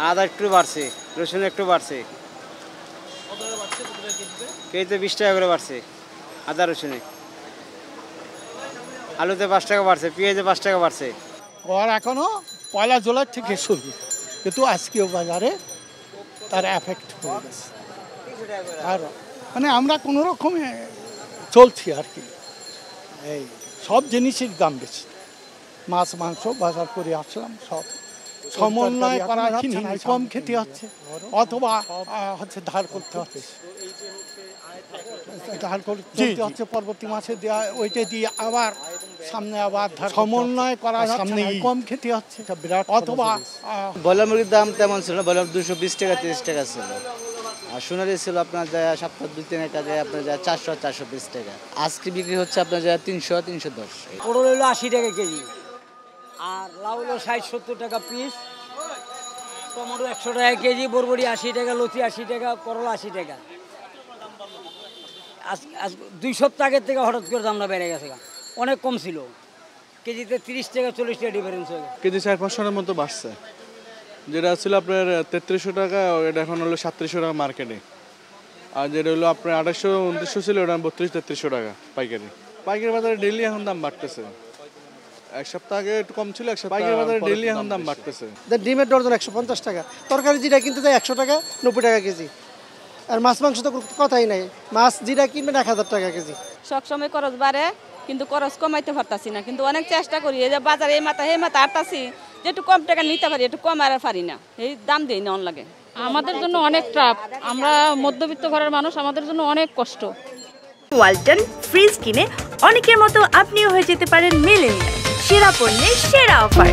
আদা একটু বাড়ছে, রসুন একটু বাড়ছে, কেজিতে 20 টাকা করে বাড়ছে আদা রসুনে। আলুতে 5 টাকা বাড়ছে, পেঁয়াজে 5 টাকা বাড়ছে। আর এখনো 1 জুলাই থেকে শুরু, কিন্তু আজকেও বাজারে তার এফেক্ট হয়ে গেছে। আর মানে আমরা কোনো রকমে চলছি আর কি। এই সব জিনিসের দাম বেশি, মাছ মাংস বাজার করে আসলাম, সব সমন্বয় করা যাচ্ছে না, কম খেতে হচ্ছে অথবা হচ্ছে ধার করতে হচ্ছে, ধার করতে হচ্ছে পরবর্তী মাসে দেওয়া, ওইটা দিয়ে আবার সামনে আবার সমন্বয় করা যাচ্ছে না, কম খেতে হচ্ছে বিরাট। অথবা ব্রয়লার মুরগির দাম তেমন ছিল না, ব্রয়লার 220 টাকা 30 টাকা ছিল, আর সোনালি ছিল আপনার যায় সপ্তাহ 2-3 টাকায় আপনার যায় 400-420 টাকা। আজকে বিক্রি হচ্ছে আপনার যায় 300-310। পটল হলো 80 টাকা কেজি, আর লাউ হলো 60-70 টাকা পিস, টমেটো 100 টাকা কেজি, বরবটি 80 টাকা, লতি 80 টাকা, করলা 80 টাকা। আজ 2 সপ্তাহ আগের থেকে হঠাৎ করে দামটা বেড়ে গেছে, অনেক কম ছিল, কেজিতে 30 টাকা 40 টাকা ডিফারেন্স হয়ে গেছে। কেজি 400-500 টাকার মতো বাড়ছে, যেটা ছিল আপনার 3300 টাকা, এটা এখন হলো 3700 টাকা মার্কেটে। আর যেটা হলো আপনার 2800-2900 ছিল, ওটা 3200-3300 টাকা পাইকারি। পাইকারি বাজারে ডেইলি এখন দাম বাড়তেছে, এক সপ্তাহ আগে একটু কম ছিল, এক সপ্তাহ পাইকারি বাজারে ডেইলি এখন দাম বাড়তেছে। ডিমের ডর্জন 150 টাকা, তরকারি যেটা কিনতে যায় 100 টাকা 90 টাকা কেজি, আর মাছ মাংস তো কথাই নাই, মাছ যেটা কিনবেন 1000 টাকা কেজি। সবসময় খরচ বাড়ে, কিন্তু খরচ কমাইতে পারতাছি না, কিন্তু অনেক চেষ্টা করি, এই যে বাজারে এই মাথা আটতাছি যে একটু কম টাকা নিতে পারি, একটু কম আর পারি না, এই দাম দিয়ে নেওয়ার লাগে। আমাদের জন্য অনেক ট্রাপ, আমরা মধ্যবিত্ত ঘরের মানুষ, আমাদের জন্য অনেক কষ্ট। ওয়ালটন ফ্রিজ কিনে অনেকের মতো আপনিও হয়ে যেতে পারেন মিলেনিয়াল, সেরা পণ্যের সেরা অফার।